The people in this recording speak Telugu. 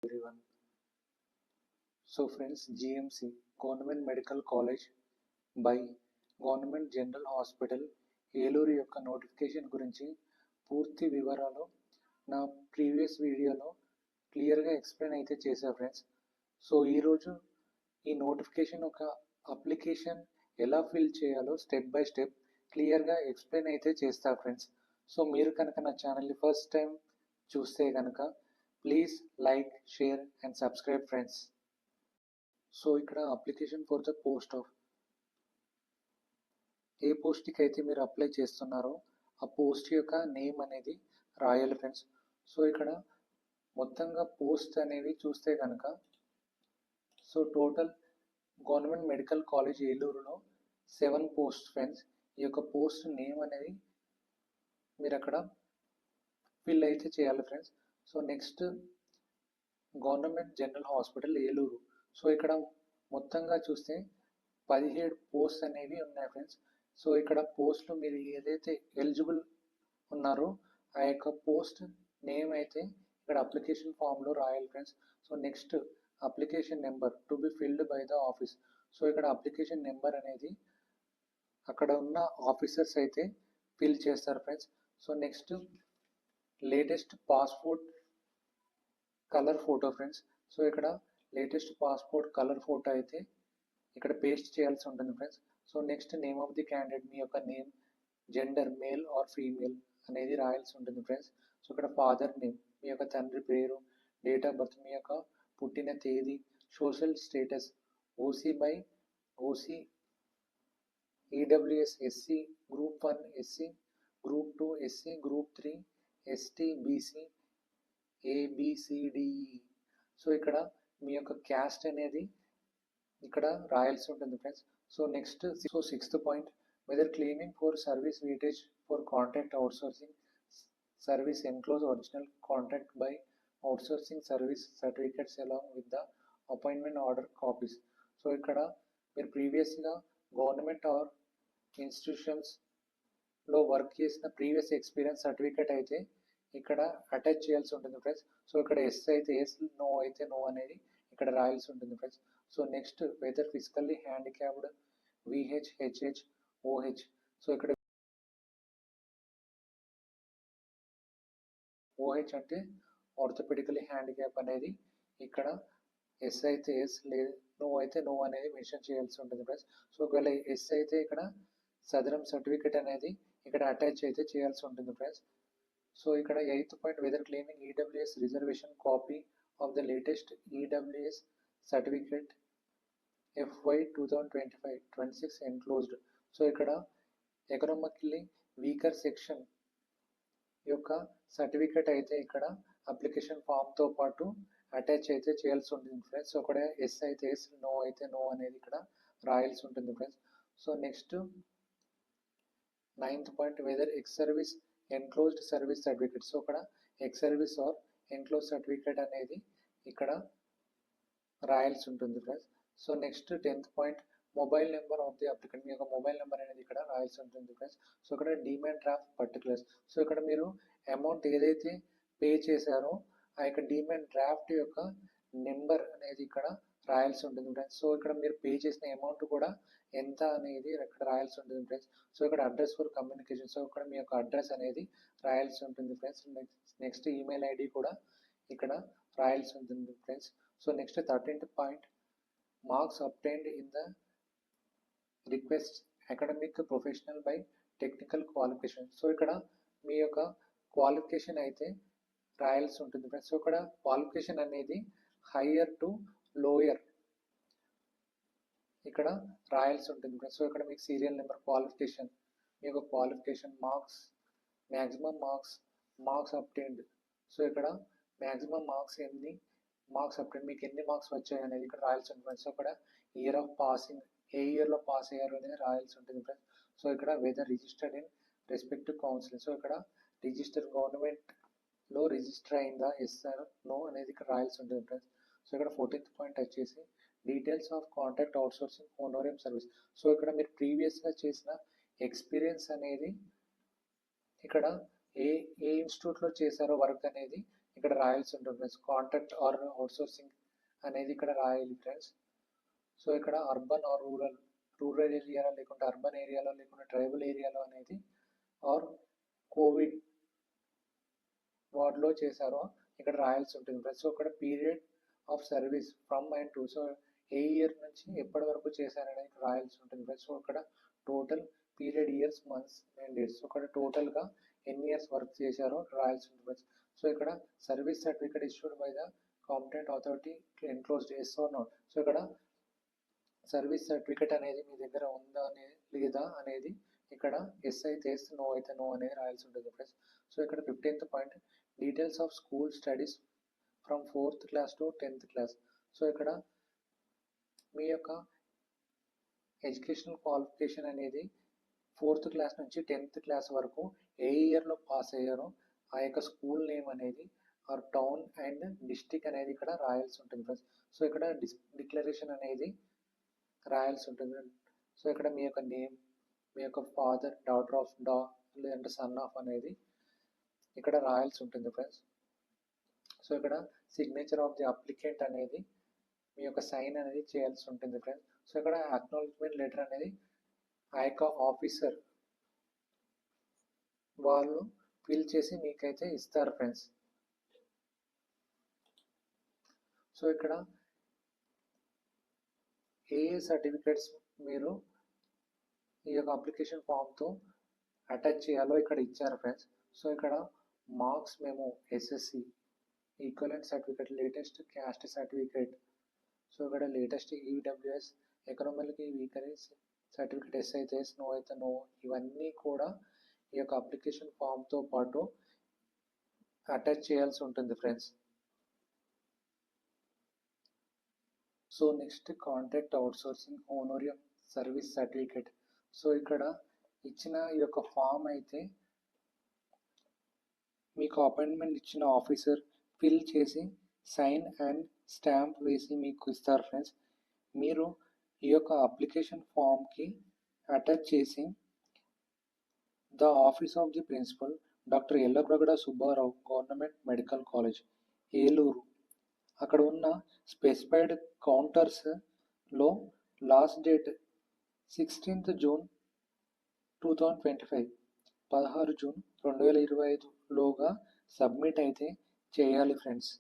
everyone. So friends, GMC Government Medical College by government general hospital Eluru యొక్క నోటిఫికేషన్ గురించి పూర్తి వివరాలు నా ప్రీవియస్ వీడియోలో క్లియర్గా ఎక్స్ప్లెయిన్ అయితే చేశా ఫ్రెండ్స్. సో ఈరోజు ఈ నోటిఫికేషన్ ఒక అప్లికేషన్ ఎలా ఫిల్ చేయాలో స్టెప్ బై స్టెప్ క్లియర్గా ఎక్స్ప్లెయిన్ అయితే చేస్తా ఫ్రెండ్స్. సో మీరు కనుక నా ఛానల్ని ఫస్ట్ టైం చూస్తే కనుక please like, share and subscribe friends. So ఇక్కడ application for the post of a పోస్ట్కి అయితే మీరు అప్లై చేస్తున్నారో ఆ పోస్ట్ యొక్క నేమ్ అనేది రాయాలి ఫ్రెండ్స్. సో ఇక్కడ మొత్తంగా పోస్ట్ అనేవి చూస్తే కనుక so total government medical college ఏలూరులో 7 పోస్ట్ ఫ్రెండ్స్. ఈ యొక్క పోస్ట్ నేమ్ అనేది మీరు అక్కడ ఫిల్ అయితే చేయాలి friends. So next government general hospital Eluru. So ఇక్కడ మొత్తంగా చూస్తే 17 పోస్ట్ అనేవి ఉన్నాయి ఫ్రెండ్స్. సో ఇక్కడ పోస్ట్లో మీరు ఏదైతే ఎలిజిబుల్ ఉన్నారో ఆ యొక్క పోస్ట్ నేమ్ అయితే ఇక్కడ అప్లికేషన్ ఫామ్లో రాయాలి friends. So next application number to be filled by the office. So ఇక్కడ అప్లికేషన్ నెంబర్ అనేది అక్కడ ఉన్న ఆఫీసర్స్ అయితే ఫిల్ చేస్తారు friends. So next latest passport colour photo friends. So ఇక్కడ లేటెస్ట్ పాస్పోర్ట్ కలర్ ఫోటో అయితే ఇక్కడ పేస్ట్ చేయాల్సి ఉంటుంది friends. So next name of the candidate, మీ యొక్క name, gender male or female అనేది రాయాల్సి ఉంటుంది ఫ్రెండ్స్. సో ఇక్కడ ఫాదర్ నేమ్, మీ యొక్క తండ్రి పేరు, డేట్ ఆఫ్ బర్త్, మీ యొక్క పుట్టిన తేదీ, social status OC by OC, EWS SC, group 1 SC, group 2 SC, group 3 ST, BC, ABCDE. So ఇక్కడ మీ యొక్క క్యాస్ట్ అనేది ఇక్కడ రాయాల్సి ఉంటుంది friends. So next sixth point, whether claiming for service weightage for contract outsourcing service enclose original contract by outsourcing service certificates along with the appointment order copies. So ఇక్కడ మీరు ప్రీవియస్గా గవర్నమెంట్ ఆర్ ఇన్స్టిట్యూషన్స్లో వర్క్ చేసిన ప్రీవియస్ ఎక్స్పీరియన్స్ సర్టిఫికెట్ అయితే ఇక్కడ అటాచ్ చేయాల్సి ఉంటుంది ఫ్రెండ్స్. సో ఇక్కడ ఎస్ అయితే ఎస్, నో అయితే నో అనేది ఇక్కడ రాయాల్సి ఉంటుంది friends. So next whether physically handicapped VH, HH, OH. So ఇక్కడ ఓహెచ్ అంటే ఆర్థోపెడికలీ హ్యాండిక్యాప్ అనేది ఇక్కడ ఎస్ అయితే ఎస్, లేదు నో అయితే నో అనేది మెన్షన్ చేయాల్సి ఉంటుంది ఫ్రెండ్స్. సో ఒకవేళ ఎస్ అయితే ఇక్కడ సదరం సర్టిఫికెట్ అనేది ఇక్కడ అటాచ్ అయితే చేయాల్సి ఉంటుంది ఫ్రెండ్స్. సో ఇక్కడ 8th point, whether claiming EWS reservation copy of the latest EWS certificate FY 2025-26 enclosed. So ఇక్కడ ఎకనామికల్లీ వీకర్ సెక్షన్ యొక్క సర్టిఫికేట్ అయితే ఇక్కడ అప్లికేషన్ ఫామ్తో పాటు అటాచ్ అయితే చేయాల్సి ఉంటుంది ఫ్రెండ్స్. సో ఇక్కడ ఎస్ అయితే ఎస్, నో అయితే నో అనేది ఇక్కడ రాయాల్సి ఉంటుంది friends. So next 9th point, whether ex service enclosed service certificate. So ఇక్కడ ex service or enclose certificate అనేది ఇక్కడ రాయాల్సి ఉంటుంది friends. So next 10th point, mobile number of the applicant, మీ యొక్క మొబైల్ నెంబర్ అనేది ఇక్కడ రాయాల్సి ఉంటుంది ఫ్రెండ్స్. సో ఇక్కడ డిమాండ్ డ్రాఫ్ట్ పర్టికులర్స్. సో ఇక్కడ మీరు అమౌంట్ ఏదైతే పే చేశారో ఆ యొక్క డిమాండ్ డ్రాఫ్ట్ యొక్క నెంబర్ అనేది ఇక్కడ రాయాల్సి ఉంటుంది ఫ్రెండ్స్. సో ఇక్కడ మీరు పే చేసిన అమౌంట్ కూడా ఎంత అనేది ఇక్కడ రాయాల్సి ఉంటుంది ఫ్రెండ్స్. సో ఇక్కడ అడ్రస్ ఫర్ కమ్యూనికేషన్. సో ఇక్కడ మీ యొక్క అడ్రస్ అనేది రాయాల్సి ఉంటుంది ఫ్రెండ్స్. నెక్స్ట్ ఈమెయిల్ ఐడి కూడా ఇక్కడ రాయాల్సి ఉంటుంది friends. So next 13th point, marks obtained in the request academic, professional by technical qualification. So ఇక్కడ మీ యొక్క క్వాలిఫికేషన్ అయితే రాయాల్సి ఉంటుంది ఫ్రెండ్స్. సో ఇక్కడ క్వాలిఫికేషన్ అనేది హయ్యర్ టు లోయర్ ఇక్కడ రాయాల్సి ఉంటుంది ఫ్రెండ్స్. సో ఇక్కడ మీకు సీరియల్ నెంబర్, క్వాలిఫికేషన్, మీ యొక్క qualification, marks, maximum marks obtained. So ఇక్కడ మ్యాక్సిమం మార్క్స్ ఎన్ని మార్క్స్ అబ్టైన్, మీకు ఎన్ని మార్క్స్ వచ్చాయి అనేది ఇక్కడ రాయాల్సి ఉంటుంది. సో ఇక్కడ ఇయర్ ఆఫ్ పాసింగ్, ఏ ఇయర్లో పాస్ అయ్యారు అనేది రాయాల్సి ఉంటుంది ఫ్రెండ్స్. సో ఇక్కడ whether registered in respective council. So ఇక్కడ రిజిస్టర్ గవర్నమెంట్లో రిజిస్టర్ అయిందా, ఎస్ ఆర్ నో అనేది ఇక్కడ రాయాల్సి ఉంటుంది ఫ్రెండ్స్. సో ఇక్కడ 14th పాయింట్ వచ్చేసి details of contract outsourcing honorarium service. So ఇక్కడ మీరు ప్రీవియస్గా చేసిన ఎక్స్పీరియన్స్ అనేది ఇక్కడ ఏ ఇన్స్టిట్యూట్లో చేశారో వర్క్ అనేది ఇక్కడ రాయాల్సి ఉంటుంది ఫ్రెండ్స్. కాంట్రాక్ట్ ఆర్ అవుట్సోర్సింగ్ అనేది ఇక్కడ రాయాలి ఫ్రెండ్స్. సో ఇక్కడ అర్బన్ ఆర్ రూరల్ ఏరియాలో లేకుంటే అర్బన్ ఏరియాలో లేకుంటే ట్రైబల్ ఏరియాలో అనేది ఆర్ కోవిడ్ వార్డులో చేశారో ఇక్కడ రాయాల్సి ఉంటుంది ఫ్రెండ్స్. సో ఇక్కడ period of service from and to, so ఏ ఇయర్ నుంచి ఎప్పటి వరకు చేశారనేది రాయాల్సి ఉంటుంది ఫ్రెండ్స్. సో ఇక్కడ total period years, months and dates, so ఇక్కడ టోటల్గా ఎన్ని ఇయర్స్ వర్క్ చేశారో రాయాల్సి ఉంటుంది ఫ్రెండ్స్. సో ఇక్కడ service certificate issued by the competent authority enclosed yes or not. So ఇక్కడ సర్వీస్ సర్టిఫికేట్ అనేది మీ దగ్గర ఉందా లేదా అనేది ఇక్కడ ఎస్ అయితే ఎస్, నో అయితే నో అనేది రాయాల్సి ఉంటుంది ఫ్రెండ్స్. సో ఇక్కడ 15th point, details of school studies from 4th class to 10th class. So ఇక్కడ మీ యొక్క ఎడ్యుకేషనల్ క్వాలిఫికేషన్ అనేది 4th క్లాస్ నుంచి 10th క్లాస్ వరకు ఏ ఇయర్లో పాస్ అయ్యారో ఆ యొక్క స్కూల్ నేమ్ అనేది ఆర్ టౌన్ అండ్ డిస్టిక్ అనేది ఇక్కడ రాయాల్సి ఉంటుంది ఫ్రెండ్స్. సో ఇక్కడ డిక్లరేషన్ అనేది రాయాల్సి ఉంటుంది. సో ఇక్కడ మీ యొక్క నేమ్, మీ యొక్క ఫాదర్, డాటర్ ఆఫ్ లేదంటే సన్ ఆఫ్ అనేది ఇక్కడ రాయాల్సి ఉంటుంది ఫ్రెండ్స్. సో ఇక్కడ సిగ్నేచర్ ఆఫ్ ది అప్లికెంట్ అనేది మీ యొక్క సైన్ అనేది చేయాల్సి ఉంటుంది ఫ్రెండ్స్. సో ఇక్కడ అక్నాలెడ్జ్మెంట్ లెటర్ అనేది ఆ యొక్క ఆఫీసర్ వాళ్ళు ఫిల్ చేసి మీకైతే ఇస్తారు ఫ్రెండ్స్. సో ఇక్కడ ఏ సర్టిఫికేట్స్ మీరు ఈ యొక్క అప్లికేషన్ ఫామ్తో అటాచ్ చేయాలో ఇక్కడ ఇచ్చారు ఫ్రెండ్స్. సో ఇక్కడ మార్క్స్ మేము SSC equivalent certificate, latest caste certificate, so ఇక్కడ latest EWS economically weaker certificate, yes అయితే ఎస్, నో అయితే నో, ఇవన్నీ కూడా ఈ యొక్క అప్లికేషన్ ఫామ్తో పాటు అటాచ్ చేయాల్సి ఉంటుంది friends. So next contract outsourcing honorarium service certificate. So ఇక్కడ ఇచ్చిన ఈ యొక్క ఫామ్ అయితే మీకు అపాయింట్మెంట్ ఇచ్చిన ఆఫీసర్ ఫిల్ చేసి సైన్ అండ్ స్టాంప్ వేసి మీకు ఇస్తారు ఫ్రెండ్స్. మీరు ఈ యొక్క అప్లికేషన్ ఫామ్కి అటాచ్ చేసి the office of the principal doctor Ellapragada Subbarao government medical college Eluru, అక్కడ ఉన్న స్పెసిఫైడ్ కౌంటర్స్లో last date 16th June 2025, 16 June 2025లోగా సబ్మిట్ అయితే చేయాలి ఫ్రెండ్స్.